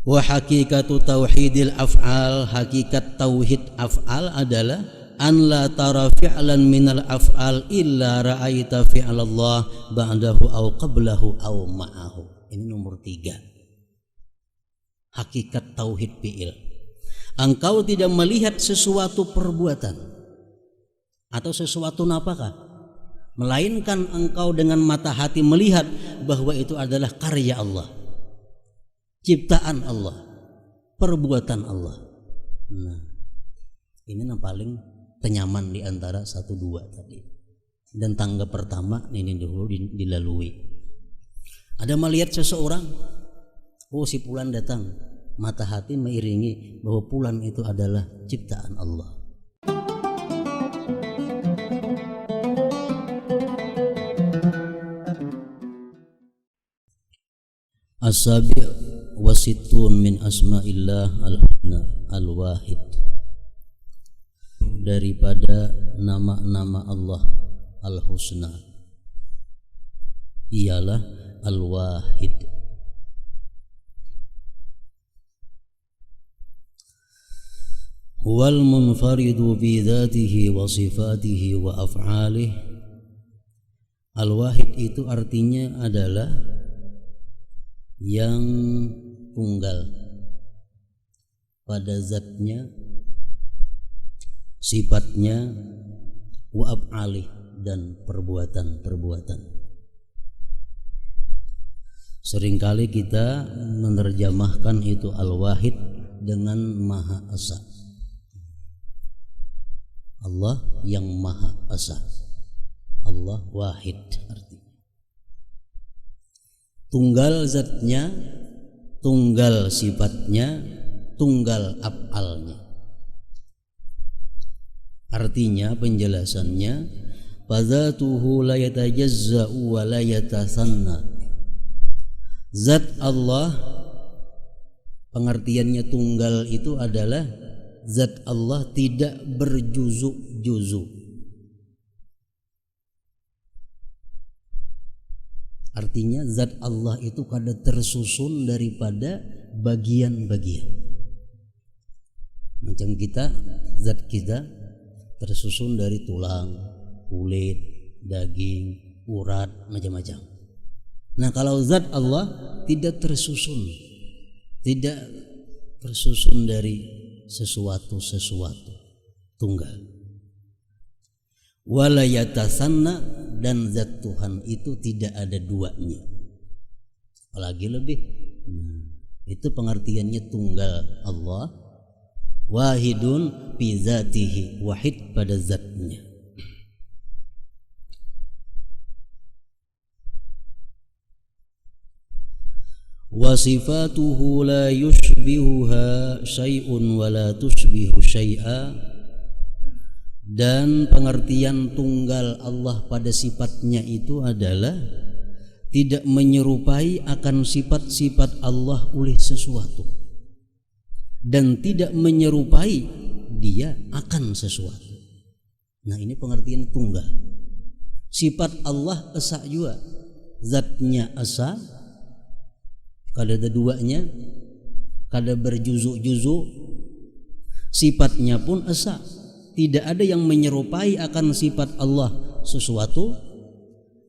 Wa hakikatu tauhidil af'al, hakikat tauhid af'al adalah an la tara fi'lan minal af'al illa ra'aita fi'lallah ba'dahu aw qablahu aw ma'ahu. Ini nomor 3. Hakikat tauhid fi'il. Engkau tidak melihat sesuatu perbuatan atau sesuatu apakah, melainkan engkau dengan mata hati melihat bahwa itu adalah karya Allah, ciptaan Allah, perbuatan Allah. Nah, ini yang paling tenyaman di antara 1, 2 tadi. Dan tangga pertama ini dulu dilalui. Ada melihat seseorang, oh si fulan datang, mata hati mengiringi bahwa fulan itu adalah ciptaan Allah. As-sabi' wasitun min asma'illah al-husna al-wahid. Daripada nama-nama Allah al-husna ialah al-wahid. Huwal munfaridu bi dzatihi wa sifatihi wa af'alihi. Al-wahid itu artinya adalah yang tunggal pada zatnya, sifatnya, wa af'alih, dan perbuatan-perbuatan. Seringkali kita menerjemahkan itu al-wahid dengan maha esa. Allah yang maha esa, Allah wahid artinya tunggal zatnya, tunggal sifatnya, tunggal af'alnya. Artinya penjelasannya, fadzatuhu la yatajazza'u wa la yatasanna. Zat Allah, pengertiannya tunggal itu adalah zat Allah tidak berjuzuk-juzuk. Artinya zat Allah itu kada tersusun daripada bagian-bagian. Macam kita, zat kita tersusun dari tulang, kulit, daging, urat, macam-macam. Nah, kalau zat Allah tidak tersusun dari sesuatu tunggal. Wala yatasanna, dan zat Tuhan itu tidak ada duanya, apalagi lebih. Itu pengertiannya tunggal Allah, wahidun fi zatihi, wahid pada zatnya. Wa sifatuhu la yushbihuha syai'un wa la tushbihu syai'a. Dan pengertian tunggal Allah pada sifatnya itu adalah tidak menyerupai akan sifat-sifat Allah oleh sesuatu, dan tidak menyerupai dia akan sesuatu. Nah, ini pengertian tunggal. Sifat Allah esa juga, zatnya esa, kada ada duanya, kada berjuzuk-juzuk. Sifatnya pun esa, tidak ada yang menyerupai akan sifat Allah sesuatu,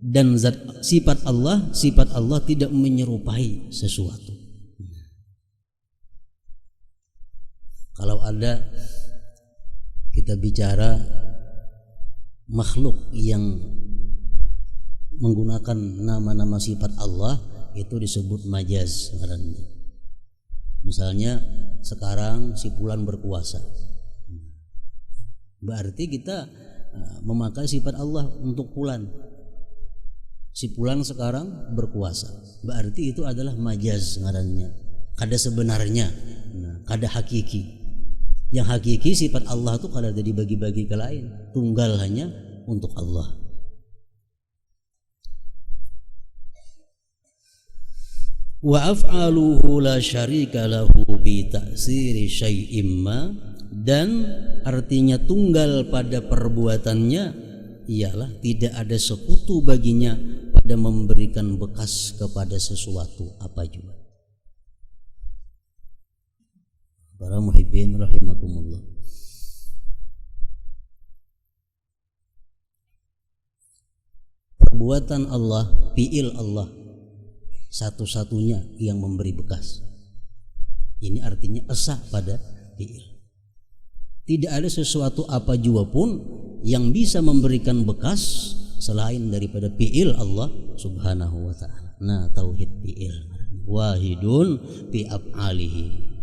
dan sifat Allah tidak menyerupai sesuatu. Kalau ada kita bicara makhluk yang menggunakan nama-nama sifat Allah, itu disebut majaz ngarannya. Misalnya sekarang si fulan berkuasa, berarti kita memakai sifat Allah untuk fulan. Si fulan sekarang berkuasa, berarti itu adalah majaz ngarannya, kada sebenarnya, kada hakiki. Yang hakiki sifat Allah itu kada ada dibagi-bagi ke lain, tunggal hanya untuk Allah. Wa af'aluhu la syarika lahu bi ta'siri syai'im ma. Dan artinya tunggal pada perbuatannya ialah tidak ada sekutu baginya pada memberikan bekas kepada sesuatu apa juga. Para muhibbin rahimakumullah. Perbuatan Allah, fi'il Allah satu-satunya yang memberi bekas. Ini artinya esa pada fi'il. Tidak ada sesuatu apa jua pun yang bisa memberikan bekas selain daripada fi'il Allah subhanahu wa ta'ala. Nah, tauhid fi'il, wahidun fi af'alihi.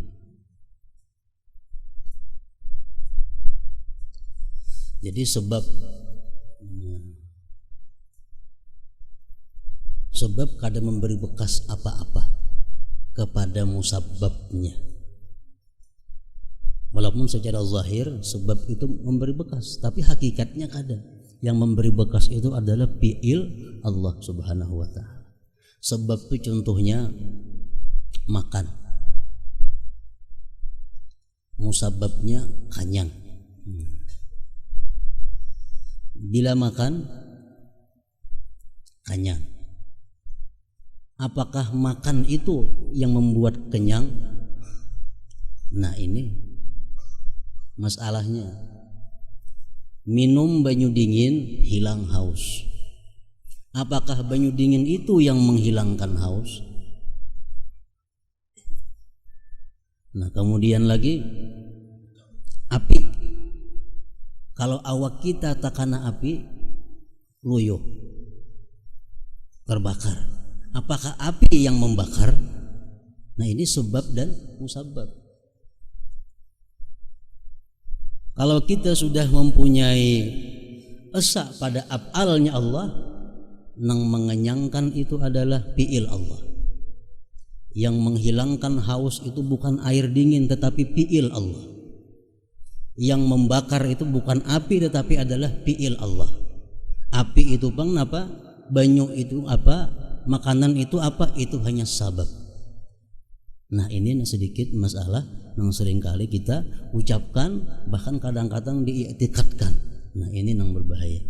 Jadi sebab kada memberi bekas apa-apa kepada musabbabnya. Walaupun secara zahir sebab itu memberi bekas, tapi hakikatnya kada. Yang memberi bekas itu adalah fi'il Allah subhanahu wa ta'ala. Sebab itu contohnya makan, musabbabnya kanyang. Bila makan kanyang, apakah makan itu yang membuat kenyang? Nah, ini masalahnya. Minum banyu dingin hilang haus. Apakah banyu dingin itu yang menghilangkan haus? Nah, kemudian lagi api. Kalau awak kita takana api, luyuh, terbakar. Apakah api yang membakar? Nah, ini sebab dan musabbab. Kalau kita sudah mempunyai esa pada af'alnya Allah, yang mengenyangkan itu adalah fi'il Allah. Yang menghilangkan haus itu bukan air dingin tetapi fi'il Allah. Yang membakar itu bukan api tetapi adalah fi'il Allah. Api itu bang apa? Banyu itu apa? Makanan itu apa? Itu hanya sabab. Nah, ini sedikit masalah yang seringkali kita ucapkan, bahkan kadang-kadang diiktikadkan. Nah, ini yang berbahaya.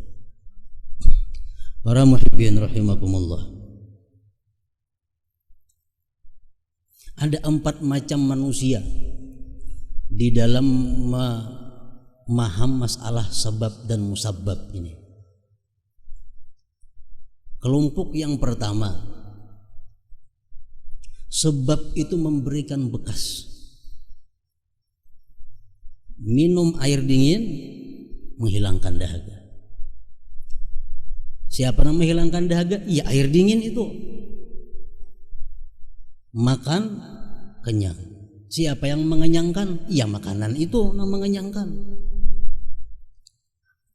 Para muhibbin rahimakumullah. Ada 4 macam manusia di dalam memaham masalah sebab dan musabbab ini. Kelompok yang pertama, sebab itu memberikan bekas. Minum air dingin menghilangkan dahaga. Siapa yang menghilangkan dahaga? Ya, air dingin itu. Makan kenyang. Siapa yang mengenyangkan? Ya, makanan itu yang mengenyangkan.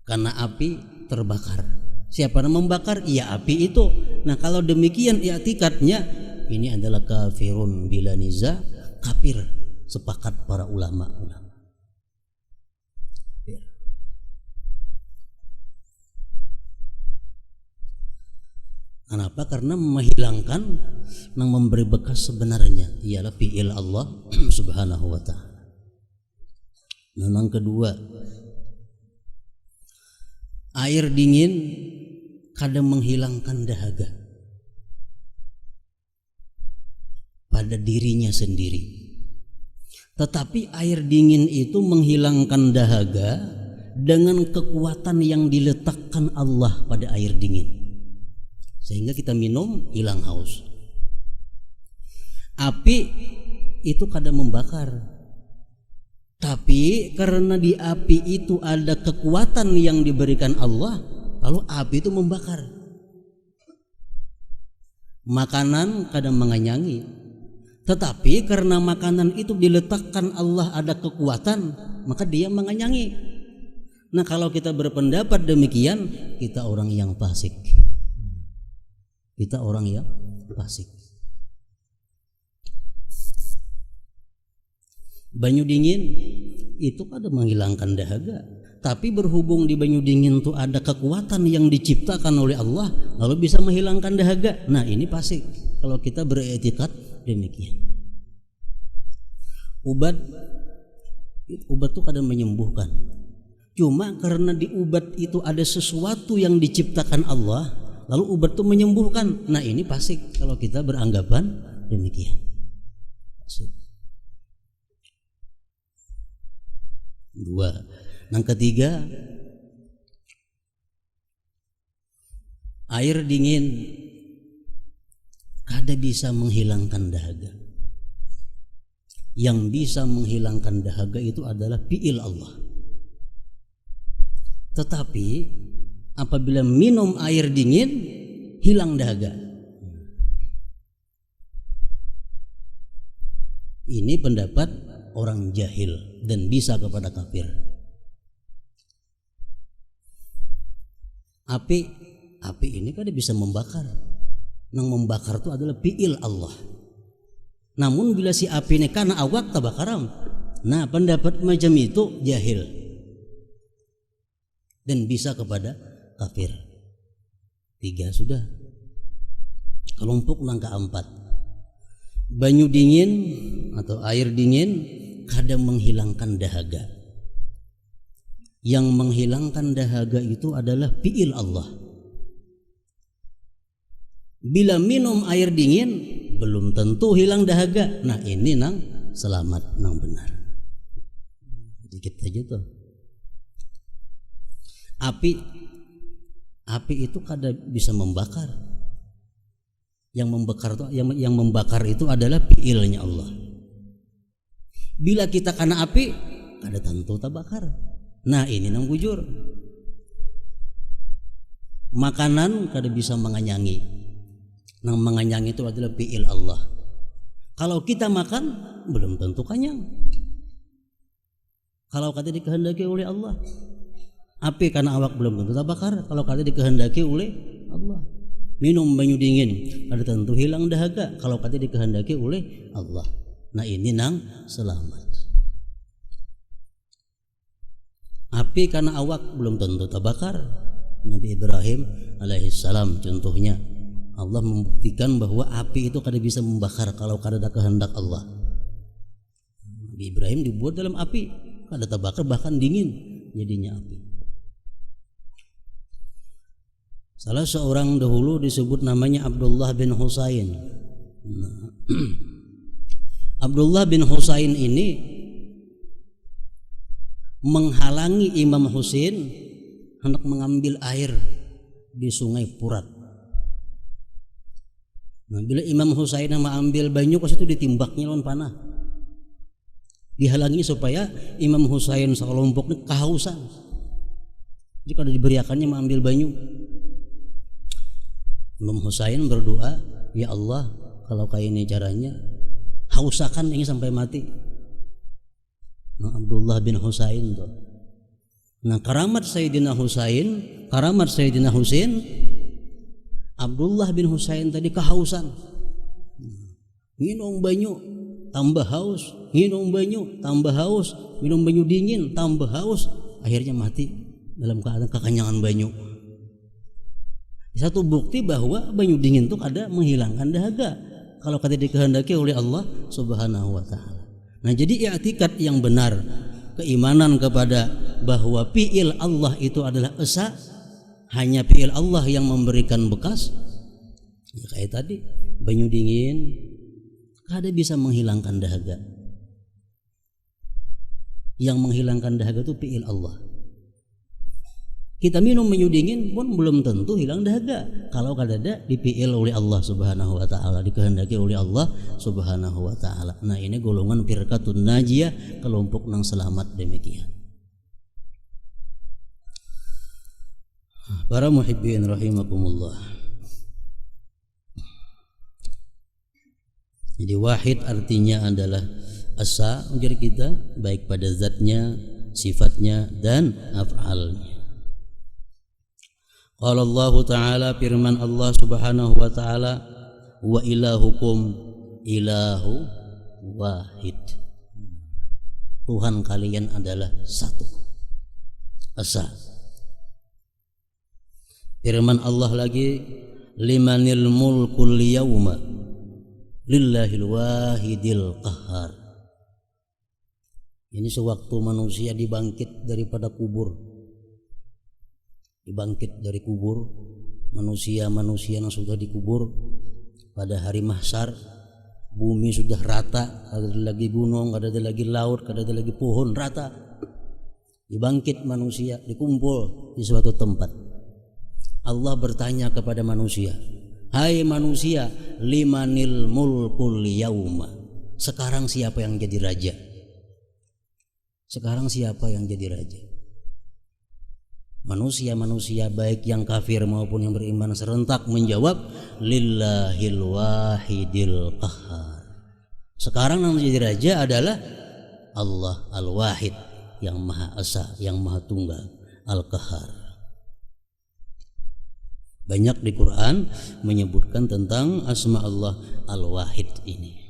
Karena api terbakar. Siapa yang membakar? Ya, api itu. Nah, kalau demikian i'tikadnya, ini adalah kafirun bila niza, kafir sepakat para ulama. Kenapa? Karena menghilangkan yang memberi bekas sebenarnya ialah fi'il Allah subhanahu wa ta'ala. Yang kedua, air dingin kadang menghilangkan dahaga pada dirinya sendiri. Tetapi air dingin itu menghilangkan dahaga dengan kekuatan yang diletakkan Allah pada air dingin, sehingga kita minum hilang haus. Api itu kadang membakar, tapi karena di api itu ada kekuatan yang diberikan Allah, lalu api itu membakar. Makanan kadang mengenyangi, tetapi karena makanan itu diletakkan Allah ada kekuatan, maka dia mengenyangi. Nah, kalau kita berpendapat demikian, kita orang yang fasik. Kita orang yang fasik. Banyu dingin itu ada menghilangkan dahaga, tapi berhubung di banyu dingin itu ada kekuatan yang diciptakan oleh Allah, lalu bisa menghilangkan dahaga. Nah, ini fasik kalau kita beriktikad demikian. Obat itu kadang menyembuhkan, cuma karena di obat itu ada sesuatu yang diciptakan Allah, lalu obat itu menyembuhkan. Nah, ini fasik kalau kita beranggapan demikian. Fasik. Dua. Yang ketiga, air dingin kada bisa menghilangkan dahaga. Yang bisa menghilangkan dahaga itu adalah fi'il Allah. Tetapi apabila minum air dingin hilang dahaga. Ini pendapat orang jahil dan bisa kepada kafir. Api ini kan bisa membakar. Yang membakar itu adalah fi'il Allah. Namun bila si api ini karena awak tabakaram. Nah, pendapat macam itu jahil dan bisa kepada kafir. 3 sudah. Kelompok yang keempat, banyu dingin atau air dingin kadang menghilangkan dahaga. Yang menghilangkan dahaga itu adalah fi'il Allah. Bila minum air dingin belum tentu hilang dahaga. Nah, ini nang selamat, nang benar. Dikit aja tuh. Api itu kada bisa membakar. Yang membakar itu adalah fi'ilnya Allah. Bila kita kena api, kada tentu terbakar. Nah, ini nang bujur. Makanan kada bisa menganyangi. Nang menganyangi itu adalah fi'il Allah. Kalau kita makan belum tentu kenyang. Kalau kata dikehendaki oleh Allah. Api karena awak belum tentu terbakar. Kalau kata dikehendaki oleh Allah. Minum banyu dingin kada tentu hilang dahaga. Kalau kata dikehendaki oleh Allah. Nah, ini nang selamat. Api karena awak belum tentu terbakar. Nabi Ibrahim alaihissalam contohnya. Allah membuktikan bahwa api itu kada bisa membakar kalau kada ada kehendak Allah. Nabi Ibrahim dibuat dalam api, kada terbakar bahkan dingin jadinya api. Salah seorang dahulu disebut namanya Abdullah bin Husain. Abdullah bin Husain ini menghalangi Imam Husain hendak mengambil air di Sungai Furat. Nah, bila Imam Husain mengambil banyu pas itu ditimbaknya lawan panah. Dihalangi supaya Imam Husain sekelompok kehausan. Jika diberiakannya mengambil banyu. Imam Husain berdoa, ya Allah, kalau kayak ini caranya, hausakan ini sampai mati. Nah, Abdullah bin Husain tuh. Nah, karamat Sayyidina Husain, Abdullah bin Husain tadi kehausan. Minum banyu tambah haus, minum banyu tambah haus, minum banyu dingin tambah haus, akhirnya mati dalam keadaan kekenyangan banyu. Satu bukti bahwa banyu dingin itu ada menghilangkan dahaga kalau kata dikehendaki oleh Allah Subhanahu wa taala. Nah, jadi i'tikad yang benar, keimanan kepada bahwa fi'il Allah itu adalah esa, hanya fi'il Allah yang memberikan bekas. Ya, kayak tadi banyu dingin kada bisa menghilangkan dahaga. Yang menghilangkan dahaga itu fi'il Allah. Kita minum banyu dingin pun belum tentu hilang dahaga kalau kada ada difi'il oleh Allah Subhanahu wa taala, dikehendaki oleh Allah Subhanahu wa taala. Nah, ini golongan firqatun najiyah, kelompok yang selamat demikian. Para muhibbin rahimakumullah. Jadi wahid artinya adalah asa ujar kita, baik pada zatnya, sifatnya dan af'alnya. Qala Allah Ta'ala, firman Allah Subhanahu wa taala, wa ilahukum ilahu wahid. Tuhan kalian adalah satu. Asa. Firman Allah lagi, limanil mulkul yawma lillahil wahidil qahhar. Ini sewaktu manusia dibangkit daripada kubur, manusia yang sudah dikubur pada hari mahsyar, bumi sudah rata, kada ada lagi gunung, kada ada lagi laut, kada ada lagi pohon, rata. dibangkit manusia, dikumpul di suatu tempat. Allah bertanya kepada manusia, hai manusia, limanil mulkul yauma, sekarang siapa yang jadi raja? Sekarang siapa yang jadi raja? Manusia-manusia baik yang kafir maupun yang beriman serentak menjawab, lillahil wahidil qahhar. Sekarang yang menjadi raja adalah Allah al-wahid, yang maha esa, yang maha tunggal, al-qahhar. Banyak di Quran menyebutkan tentang asma Allah al-wahid ini.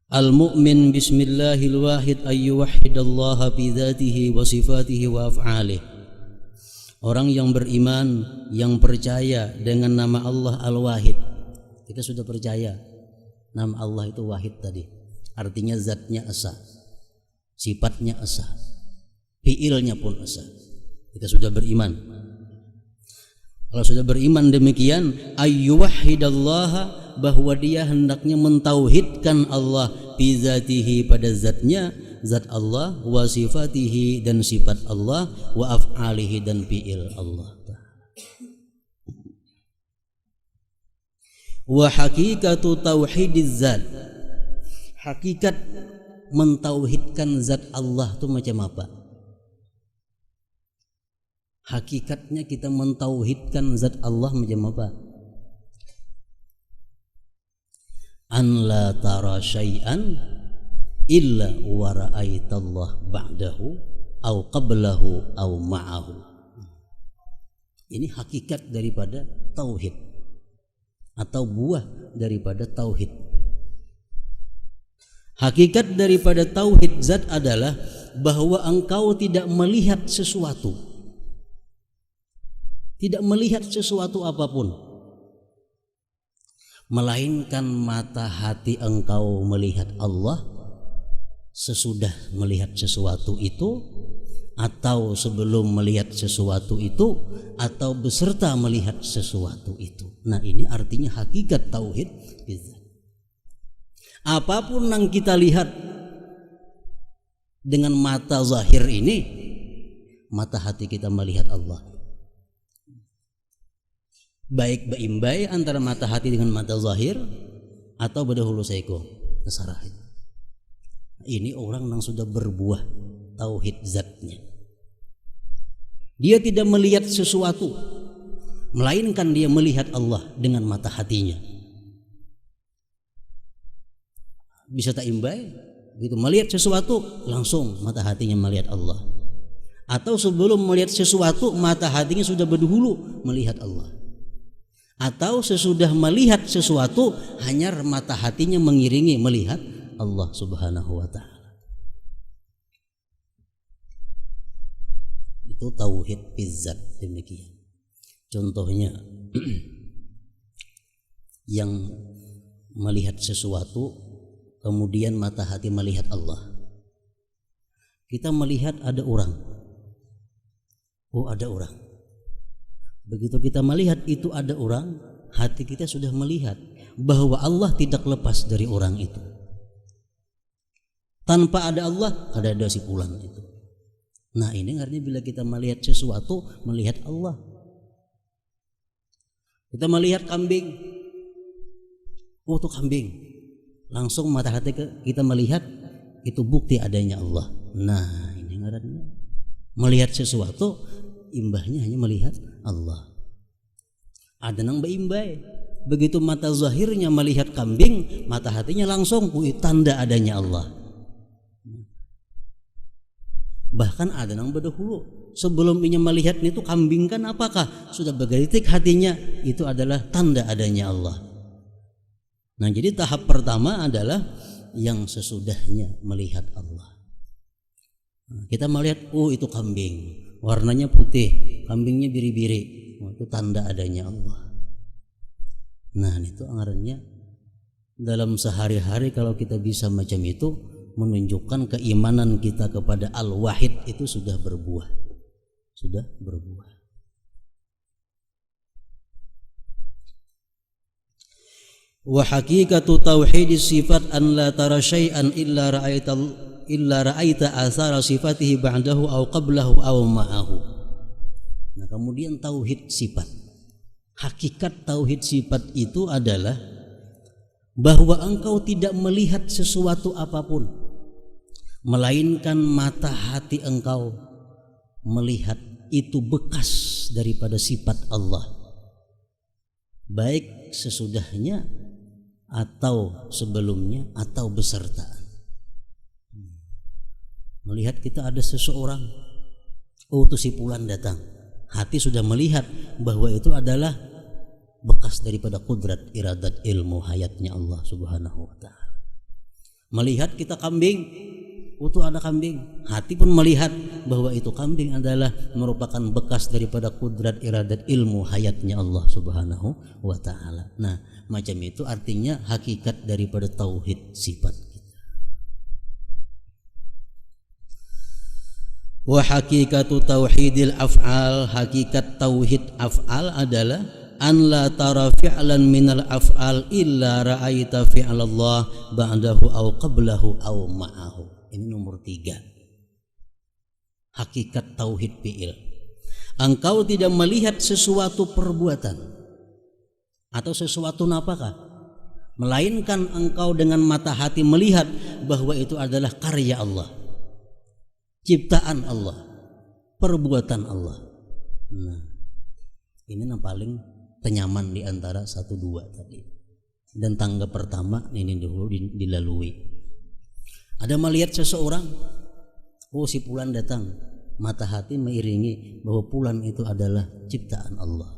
Al-mu'min bismillahil wahid ayyuwahidallaha fi dzatihi wa sifatihi wa af'alih. Orang yang beriman, yang percaya dengan nama Allah al-wahid. Kita sudah percaya nama Allah itu wahid tadi. Artinya zatnya esa, sifatnya esa, fiilnya pun esa. Kita sudah beriman. Kalau sudah beriman demikian, ayyuwahidallaha, bahwa dia hendaknya mentauhidkan Allah fi dzatihi, pada zatnya, zat Allah, wa sifatihi, dan sifat Allah, wa af'alihi, dan fi'il Allah. Wa hakikatu tauhidiz zat, hakikat mentauhidkan zat Allah itu macam apa? Hakikatnya kita mentauhidkan zat Allah macam apa? An la tara syai'an illa wa ra'aitallah ba'dahu au qablahu au ma'ahu. Ini hakikat daripada tauhid atau buah daripada tauhid. Hakikat daripada tauhid zat adalah bahwa engkau tidak melihat sesuatu, tidak melihat sesuatu apapun, melainkan mata hati engkau melihat Allah sesudah melihat sesuatu itu, atau sebelum melihat sesuatu itu, atau beserta melihat sesuatu itu. Nah, ini artinya hakikat tauhid. Apapun yang kita lihat dengan mata zahir ini, mata hati kita melihat Allah. Baik beimbai antara mata hati dengan mata zahir, atau berdahulu seiko kesarah. Ini orang yang sudah berbuah tauhid zatnya. Dia tidak melihat sesuatu, melainkan dia melihat Allah dengan mata hatinya. Bisa tak imbai? Begitu melihat sesuatu, langsung mata hatinya melihat Allah. Atau sebelum melihat sesuatu, mata hatinya sudah berdahulu melihat Allah. Atau sesudah melihat sesuatu, hanya mata hatinya mengiringi melihat Allah Subhanahu wa ta'ala. Itu tauhid fizzat, demikian. Contohnya yang melihat sesuatu kemudian mata hati melihat Allah. Kita melihat ada orang. Oh, ada orang. Begitu kita melihat itu ada orang, hati kita sudah melihat bahwa Allah tidak lepas dari orang itu. Tanpa ada Allah, ada si pulang itu. Nah, ini artinya bila kita melihat sesuatu, melihat Allah. Kita melihat kambing, oh itu kambing, langsung mata hati kita melihat itu bukti adanya Allah. Nah, ini artinya melihat sesuatu, imbahnya hanya melihat Allah. Ada nang beimbai, begitu mata zahirnya melihat kambing, mata hatinya langsung tanda adanya Allah. Bahkan ada nang berdahulu, sebelum ini melihat itu kambing kan apakah sudah bergelitik hatinya, itu adalah tanda adanya Allah. Nah, jadi tahap pertama adalah yang sesudahnya melihat Allah. Kita melihat, oh itu kambing, warnanya putih, kambingnya biri-biri, itu tanda adanya Allah. Nah, itu anggarannya dalam sehari-hari kalau kita bisa macam itu, menunjukkan keimanan kita kepada Al-Wahid itu sudah berbuah. Sudah berbuah. Wa haqiqatu tauhid sifat an la tara syai'an illa ra'aita athara sifatihi ba'dahu aw qablahu aw ma'ahu. Nah, kemudian tauhid sifat. Hakikat tauhid sifat itu adalah bahwa engkau tidak melihat sesuatu apapun, melainkan mata hati engkau melihat itu bekas daripada sifat Allah, baik sesudahnya atau sebelumnya atau besertaan. Melihat kita ada seseorang, oh itu si fulan datang, hati sudah melihat bahwa itu adalah bekas daripada kudrat, iradat, ilmu, hayatnya Allah subhanahu wa ta'ala. Melihat kita kambing, itu ada kambing, hati pun melihat bahwa itu kambing adalah merupakan bekas daripada kudrat, iradat, ilmu, hayatnya Allah subhanahu wa ta'ala. Nah, macam itu artinya hakikat daripada tauhid sifat kita. Wa haqiqatu tauhidil af'al, hakikat tauhid af'al adalah an la tara fi'lan minal af'al illa ra'aita fi'lallah ba'dahu aw qablahu aw ma'ahu. Ini nomor 3. Hakikat tauhid fi'il. Engkau tidak melihat sesuatu perbuatan atau sesuatu napakah, melainkan engkau dengan mata hati melihat bahwa itu adalah karya Allah, ciptaan Allah, perbuatan Allah. Nah, ini yang paling tenyaman di antara 1, 2 tadi. Dan tangga pertama ini dulu dilalui. Ada melihat seseorang, oh si fulan datang, mata hati mengiringi bahwa fulan itu adalah ciptaan Allah.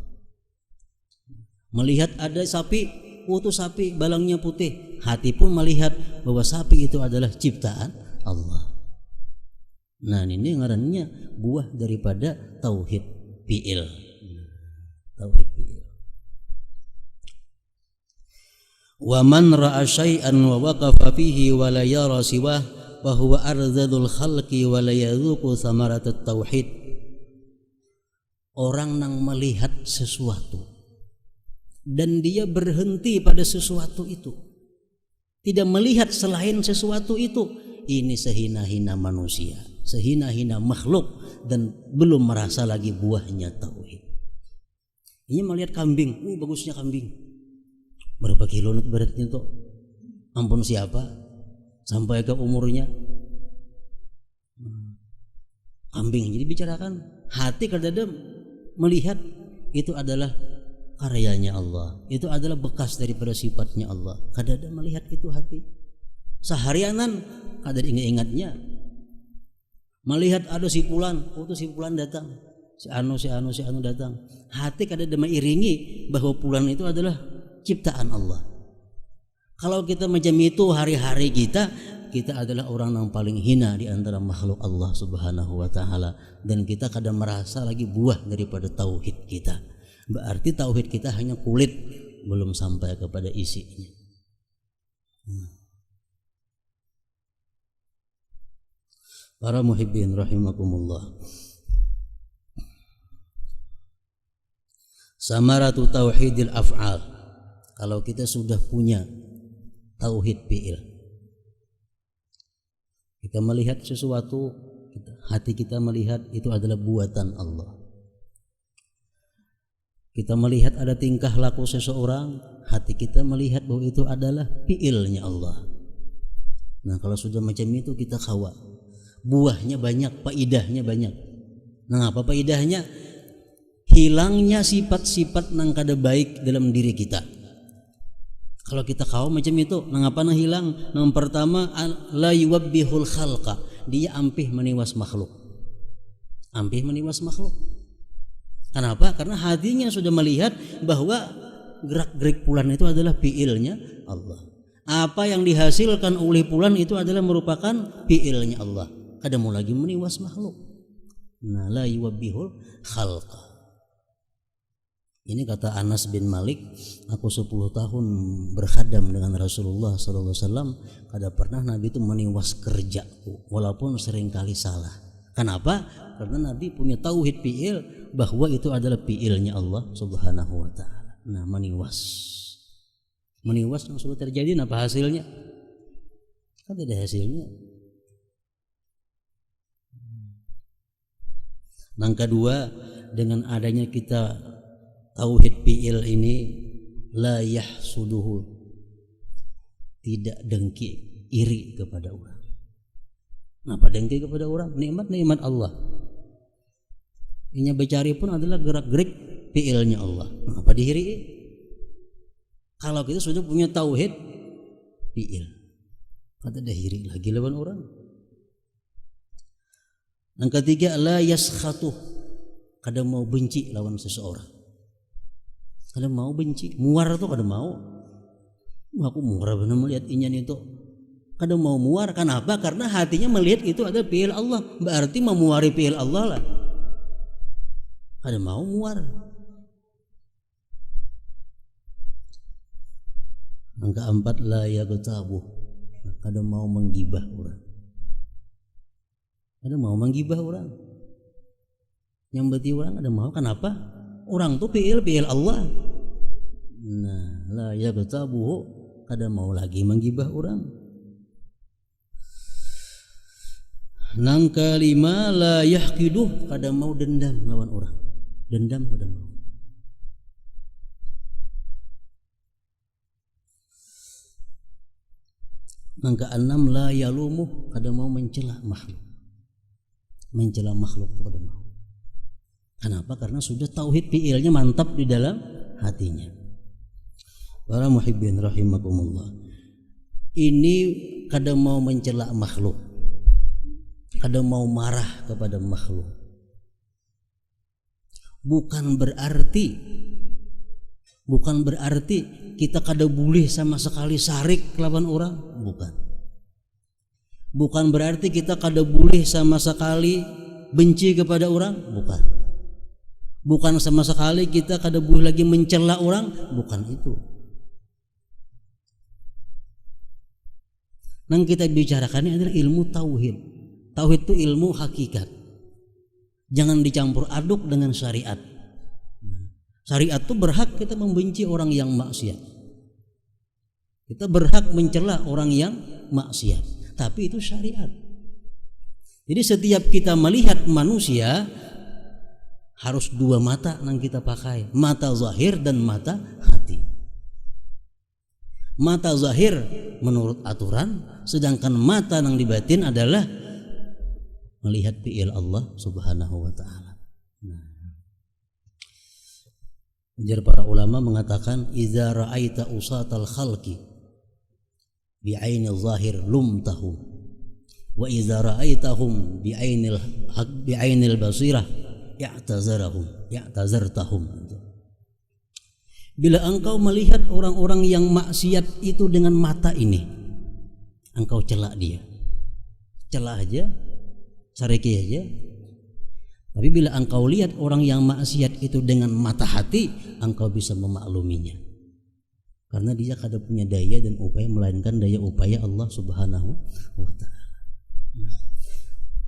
Melihat ada sapi, oh itu sapi balangnya putih, hati pun melihat bahwa sapi itu adalah ciptaan Allah. Nah, ini ngarannya buah daripada tauhid fi'il. Tauhid fi'il. Wa man ra'a syai'an wa waqafa fihi wa la yara siwah fa huwa arzadul khalqi wa la yadhuqu samaratat tauhid. Orang yang melihat sesuatu dan dia berhenti pada sesuatu itu, tidak melihat selain sesuatu itu, ini sehina-hina manusia, sehina-hina makhluk, dan belum merasa lagi buahnya tauhid. Ini melihat kambing, bagusnya kambing, berapa kilo beratnya tuh, ampun siapa, sampai ke umurnya. Kambing jadi bicarakan, hati kadang melihat itu adalah karyanya Allah, itu adalah bekas daripada sifatnya Allah. Kadang melihat itu hati seharianan, kadang ingat-ingatnya melihat ada si fulan, oh itu si fulan datang, si anu datang, hati kadang mengiringi bahwa fulan itu adalah ciptaan Allah. Kalau kita macam itu hari-hari kita adalah orang yang paling hina di antara makhluk Allah subhanahu wa ta'ala, dan kita kadang merasa lagi buah daripada tauhid kita. Berarti tauhid kita hanya kulit, belum sampai kepada isinya. Para muhibbin rahimakumullah. Samaratu tauhidil af'al. Kalau kita sudah punya tauhid fi'il, kita melihat sesuatu, hati kita melihat itu adalah buatan Allah. Kita melihat ada tingkah laku seseorang, hati kita melihat bahwa itu adalah fi'ilnya Allah. Nah, kalau sudah macam itu kita khawa, buahnya banyak, faidahnya banyak. Nah, apa faidahnya? Hilangnya sifat-sifat nang kada baik dalam diri kita. Kalau kita khawa macam itu, nang apa nang hilang? Yang pertama, la yuwabbihul khalqa, dia ampih meniwas makhluk. Ampih meniwas makhluk. Kenapa? Karena hatinya sudah melihat bahwa gerak-gerik fulan itu adalah fi'ilnya Allah. Apa yang dihasilkan oleh fulan itu adalah merupakan fi'ilnya Allah. Kada mau lagi meniwas makhluk. Nah, la yuwabbihul khalqa. Ini kata Anas bin Malik, aku 10 tahun berkhadam dengan Rasulullah SAW, kada pernah Nabi itu meniwas kerjaku, walaupun seringkali salah. Kenapa? Karena Nabi punya tauhid fi'il, bahwa itu adalah fi'ilnya Allah subhanahu wa ta'ala. Nah, meniwas. Meniwas yang sudah terjadi, apa hasilnya? Kan tidak hasilnya. Yang kedua, dengan adanya kita tauhid fi'il ini, la yahsuduhu, tidak dengki, iri kepada orang. Kenapa dengki kepada orang? Nikmat Allah. Inya becari pun adalah gerak-gerik fi'ilnya Allah. Kenapa dihiri? Kalau kita sudah punya tauhid fi'il, kata dihiri lagi lawan orang. Yang ketiga, la yaskhatuh, kadang mau benci lawan seseorang. Kadang mau benci, muar tuh kadang mau. Aku muar benar melihat inyan itu. Kadang mau muar, kenapa? Karena hatinya melihat itu ada fi'il Allah, berarti memuari fi'il Allah lah. Kadang mau muar. Yang keempat, la yaghtabu, kadang mau menggibah orang. Ada mau menggibah orang, nyambati orang, ada mau. Kenapa? Orang tuh fi'il Allah. Nah, la yaghtabu, kadang mau lagi menggibah orang. Yang kelima, la yahqiduh, kadang mau dendam lawan orang. Dendam kadang mau. Yang keenam, la yalumuh, kadang mau mencela makhluk. Mencela makhluk kadang mau. Kenapa? Karena sudah tauhid fi'ilnya mantap di dalam hatinya. Para muhibbin rahimakumullah, ini kadang mau mencela makhluk, kadang mau marah kepada makhluk. Bukan berarti kita kada boleh sama sekali sarik lawan orang, bukan berarti kita kada boleh sama sekali benci kepada orang, bukan sama sekali kita kada boleh lagi mencela orang, bukan itu. Yang kita bicarakan ini adalah ilmu tauhid. Tauhid itu ilmu hakikat, jangan dicampur aduk dengan syariat. Syariat itu berhak kita membenci orang yang maksiat, kita berhak mencela orang yang maksiat, tapi itu syariat. Jadi setiap kita melihat manusia harus dua mata yang kita pakai, mata zahir dan mata hati. Mata zahir menurut aturan, sedangkan mata yang dibatin adalah melihat fi'il Allah subhanahu wa ta'ala. Jar para ulama mengatakan, idza ra'aita usatal khalqi bi'ainil zahir lumtahum, wa idza ra'aitahum bi'ainil basirah ya'tazartahum. Bila engkau melihat orang-orang yang maksiat itu dengan mata ini, engkau celak dia, celah aja, sareki aja. Tapi bila engkau lihat orang yang maksiat itu dengan mata hati, engkau bisa memakluminya, karena dia kada punya daya dan upaya melainkan daya upaya Allah subhanahu wa ta'ala.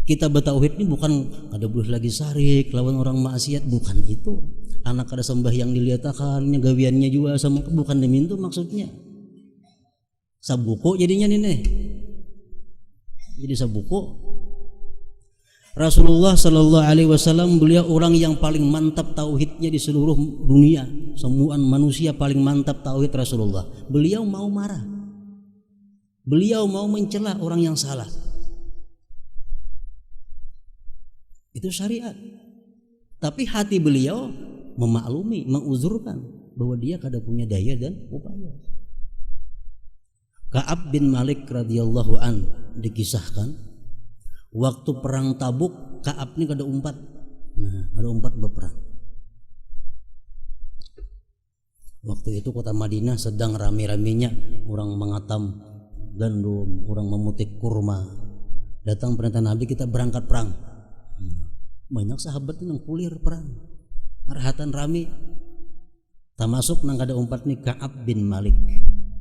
Kita bertauhid ini bukan kada boleh lagi sarik lawan orang maksiat, bukan itu. Anak kada sembahyang diliatakannya, gawiannya juga sama, bukan demi itu maksudnya. Sabuko jadinya nih, jadi sabuko. Rasulullah Sallallahu Alaihi Wasallam, beliau orang yang paling mantap tauhidnya di seluruh dunia. Semua manusia paling mantap tauhid Rasulullah. Beliau mau marah, beliau mau mencela orang yang salah. Itu syariat. Tapi hati beliau memaklumi, menguzurkan bahwa dia kada punya daya dan upaya. Ka'ab bin Malik radhiyallahu an dikisahkan, waktu perang Tabuk, Ka'ab ini kada umpat. Kada umpat berperang. Waktu itu kota Madinah sedang rame-ramenya orang mengatam gandum, orang memetik kurma. Datang perintah Nabi, kita berangkat perang. Banyak sahabat yang kulir perang, marhatan rame. Termasuk nang kada umpat ni Ka'ab bin Malik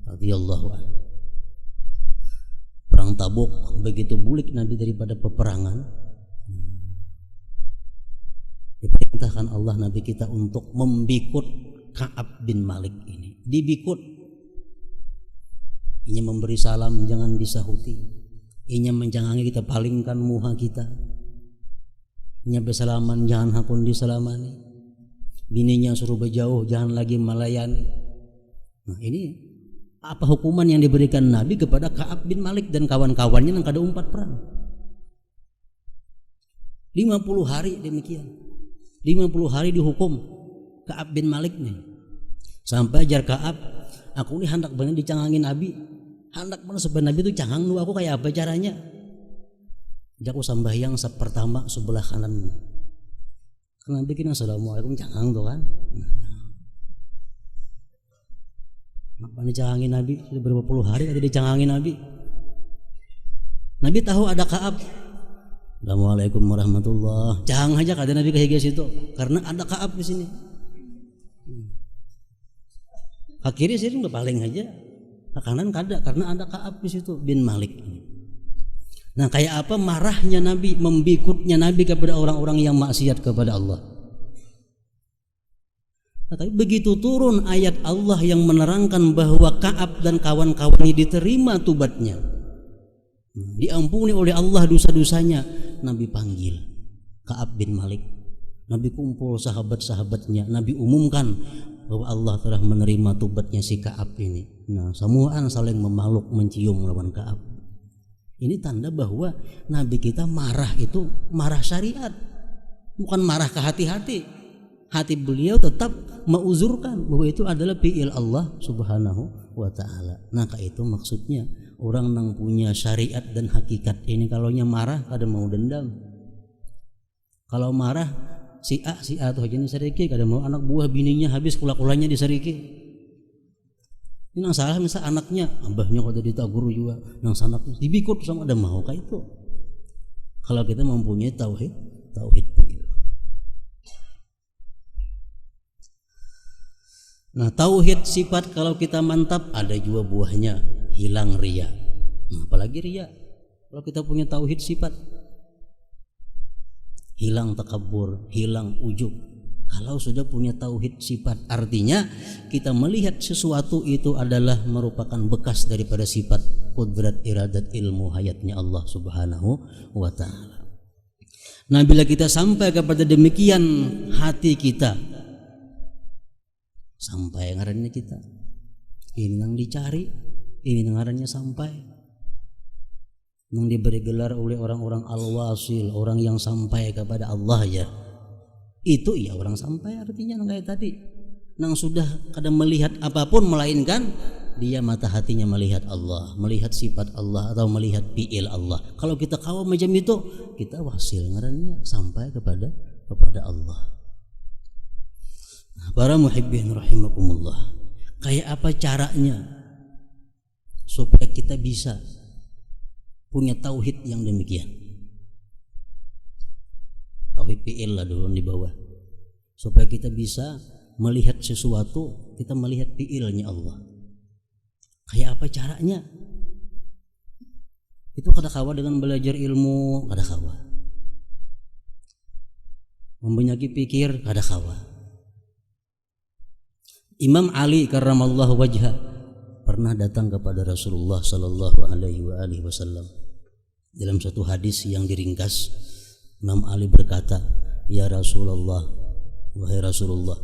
radhiyallahu anhu. Perang Tabuk, begitu bulik Nabi daripada peperangan, diperintahkan Allah Nabi kita untuk membikut Ka'ab bin Malik ini. Dibikut, Inya memberi salam jangan disahuti. Inya menjangangi kita palingkan muha kita. Inya bersalaman jangan hakun disalamani. Bininya suruh berjauh jangan lagi melayani. Nah ini apa hukuman yang diberikan Nabi kepada Ka'ab bin Malik dan kawan-kawannya yang kada umpat perang. 50 hari demikian. 50 hari dihukum Ka'ab bin Malik nih. Sampai jar Ka'ab, aku ini hendak banget dicangangin Nabi. Hendak mana sebenarnya Nabi itu cangang lu aku kayak apa caranya? Jaku sambahyang pertama sebelah kanan. Karena bikin assalamualaikum cangang tuh kan. Kenapa dicangangin Nabi? Sudah berapa puluh hari tadi dicangangin Nabi. Nabi tahu ada Ka'ab. Assalamualaikum warahmatullah. Jangan aja kata Nabi ke situ karena ada Ka'ab di sini. Ke kiri sih udah paling aja. Ke kanan kada karena ada Ka'ab di situ bin Malik. Nah, kayak apa marahnya Nabi, membikutnya Nabi kepada orang-orang yang maksiat kepada Allah. Tapi begitu turun ayat Allah yang menerangkan bahwa Ka'ab dan kawan-kawannya diterima tobatnya, diampuni oleh Allah dosa-dosanya, Nabi panggil Ka'ab bin Malik. Nabi kumpul sahabat-sahabatnya, Nabi umumkan bahwa Allah telah menerima tobatnya si Ka'ab ini. Nah, semuaan saling memeluk mencium lawan Ka'ab. Ini tanda bahwa Nabi kita marah itu marah syariat, bukan marah ke hati-hati. Hati beliau tetap menguzurkan bahwa itu adalah fi'il Allah subhanahu wa ta'ala. Nah itu maksudnya orang yang punya syariat dan hakikat ini kalaunya marah kada mau dendam. Kalau marah si A tuh aja diseriki, kada mau anak buah bininya habis kula-kulanya diseriki. Ini yang salah misal anaknya, abahnya kada ditagur juga, yang sanaknya dibikut sama ada mau kayak itu. Kalau kita mempunyai tauhid fi'il. Nah tauhid sifat kalau kita mantap ada juga buahnya hilang riya. Nah, apalagi riya kalau kita punya tauhid sifat, hilang takabur, hilang ujub. Kalau sudah punya tauhid sifat, artinya kita melihat sesuatu itu adalah merupakan bekas daripada sifat qudrat iradat ilmu hayatnya Allah subhanahu wa ta'ala. Nah bila kita sampai kepada demikian hati kita, sampai ngarannya kita ini yang dicari, ini ngarannya sampai yang diberi gelar oleh orang-orang al-wasil, orang yang sampai kepada Allah ya. Itu ya orang sampai artinya kayak tadi nang sudah kadang melihat apapun melainkan dia mata hatinya melihat Allah, melihat sifat Allah atau melihat fi'il Allah. Kalau kita kawal macam itu kita wasil ngarannya sampai kepada Allah. Para muhibbin rahimakumullah, kayak apa caranya supaya kita bisa punya tauhid yang demikian? Tauhid fi'il lah dulu di bawah, supaya kita bisa melihat sesuatu, kita melihat fi'ilnya Allah. Kayak apa caranya? Itu kada kawa dengan belajar ilmu, kada kawa. Membenyaki pikir, kada kawa. Imam Ali karramallahu wajhah pernah datang kepada Rasulullah sallallahu alaihi wasallam. Dalam satu hadis yang diringkas, Imam Ali berkata, "Ya Rasulullah, wahai Rasulullah,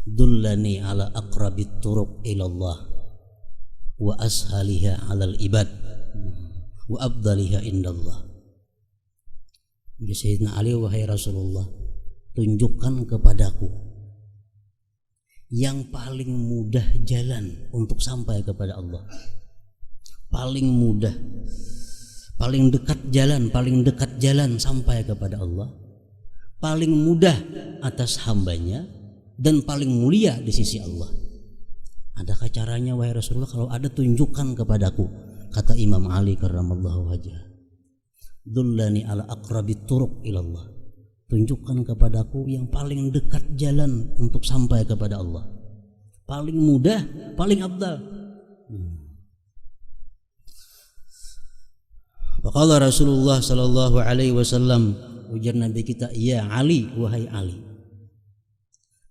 dullani ala aqrabit turuq ilallah wa ashaliha 'alal ibad wa afdaliha indallah." Ya Sayyidina Ali, wahai Rasulullah, tunjukkan kepadaku yang paling mudah jalan untuk sampai kepada Allah. Paling mudah, paling dekat jalan sampai kepada Allah, paling mudah atas hambanya dan paling mulia di sisi Allah. Adakah caranya wahai Rasulullah? Kalau ada tunjukkan kepadaku, kata Imam Ali karramallahu wajhah. Dullani ala aqrabit turuq ilallah. Tunjukkan kepadaku yang paling dekat jalan untuk sampai kepada Allah, paling mudah, paling afdal. Faqala Rasulullah sallallahu alaihi wasallam, ujar Nabi kita, ya Ali, wahai Ali,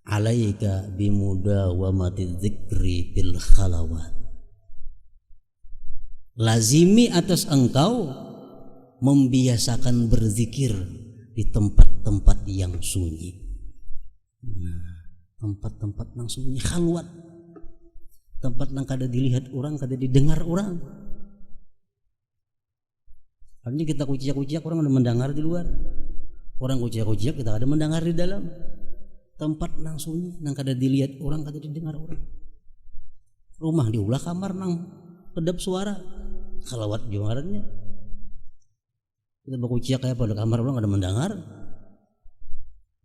alaika bimudawamati dzikri fil khalawat. lazimi atas engkau membiasakan berzikir di tempat-tempat yang sunyi. Nah, tempat-tempat yang sunyi, khalwat, tempat yang kada dilihat orang, kada didengar orang. Artinya kita kuciak-kuciak orang ada mendengar di luar, orang kuciak-kuciak kita ada mendengar di dalam. Tempat yang sunyi, yang kada dilihat orang, kada didengar orang. Rumah diulah kamar nang kedap suara, khalwat juarannya. Kita berkuciak kayak pada kamar orang ada mendengar.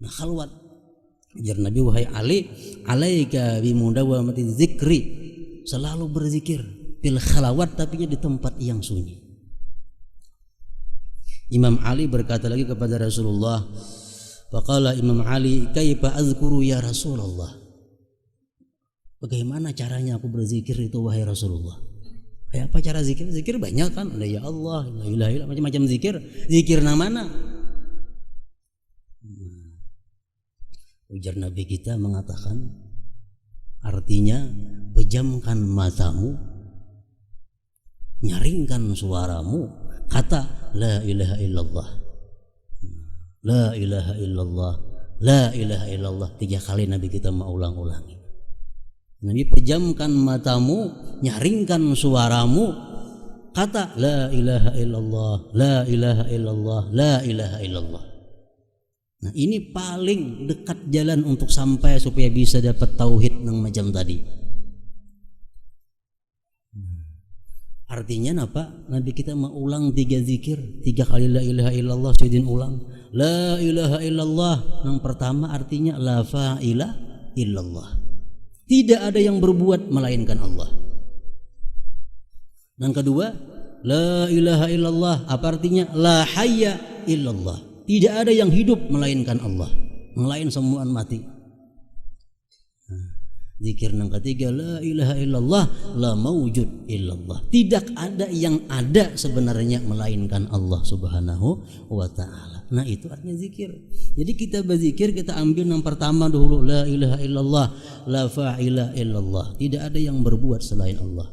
Nah, khalwat. Ujar Nabi, wahai Ali, alaika bimudawamati zikri, selalu berzikir fil khalawat, tapi di tempat yang sunyi. Imam Ali berkata lagi kepada Rasulullah, faqala Imam Ali, kaifa azkuru ya Rasulullah, bagaimana caranya aku berzikir itu wahai Rasulullah? Kayak apa cara zikir? Zikir banyak kan, ada ya Allah, la ilaha illallah, macam-macam zikir. Zikir nang mana? Ujar Nabi kita mengatakan, artinya pejamkan matamu, nyaringkan suaramu, kata la ilaha illallah, la ilaha illallah, la ilaha illallah. 3 kali Nabi kita mau ulang-ulangi. Nabi pejamkan matamu, nyaringkan suaramu, kata la ilaha illallah, la ilaha illallah, la ilaha illallah. Nah, ini paling dekat jalan untuk sampai supaya bisa dapat tauhid yang macam tadi. Artinya apa? Nabi kita mau ulang 3 zikir, 3 kali la ilaha illallah, sedin ulang la ilaha illallah. Yang pertama artinya la fa'ila illallah, tidak ada yang berbuat melainkan Allah. Yang kedua, la ilaha illallah, apa artinya? La hayya illallah, tidak ada yang hidup melainkan Allah, yang lain semua mati. Zikir yang ketiga, la ilaha illallah, la mawjud illallah, tidak ada yang ada sebenarnya melainkan Allah subhanahu wa ta'ala. Nah, itu artinya zikir. Jadi kita berzikir, kita ambil yang pertama dulu, la ilaha illallah, la fa'ila illallah, tidak ada yang berbuat selain Allah.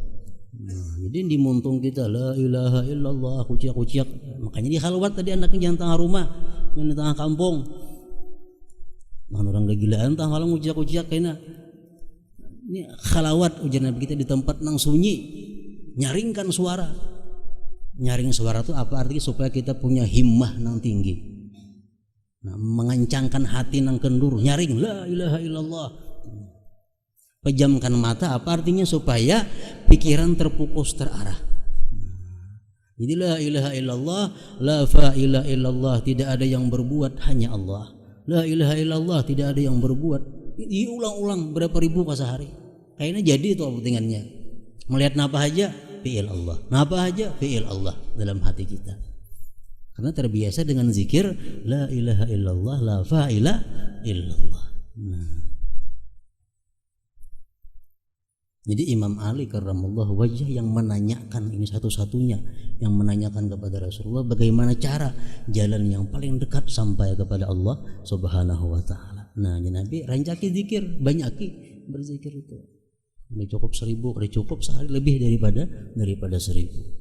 Nah, jadi di muntung kita la ilaha illallah, kuciak-kuciak. Makanya di khalwat tadi anaknya jangan tengah rumah, yang di tengah kampung. Nah, orang kegilaan tengah malam kuciak-kuciak kayaknya. Ini khalawat ujar Nabi kita di tempat nang sunyi, nyaringkan suara. Nyaring suara itu apa artinya? Supaya kita punya himmah nang tinggi. Nah, mengencangkan hati nang kendur, nyaring la ilaha illallah. Pejamkan mata apa artinya? Supaya pikiran terfokus terarah. Jadi la ilaha illallah, la fa'ila illallah, tidak ada yang berbuat hanya Allah. La ilaha illallah, tidak ada yang berbuat. Diulang-ulang berapa ribu pas sehari. Kayaknya jadi itu pentingannya. Melihat napa aja fi'il Allah, napa aja fi'il Allah dalam hati kita. Karena terbiasa dengan zikir la ilaha illallah, la fa'ila illallah. Nah. Jadi Imam Ali karramallahu wajhah yang menanyakan, ini satu-satunya yang menanyakan kepada Rasulullah bagaimana cara jalan yang paling dekat sampai kepada Allah subhanahu wa ta'ala. Nah, Nabi rancaki zikir, banyaki berzikir itu. Ada cukup 1000, ada cukup sehari lebih daripada 1000.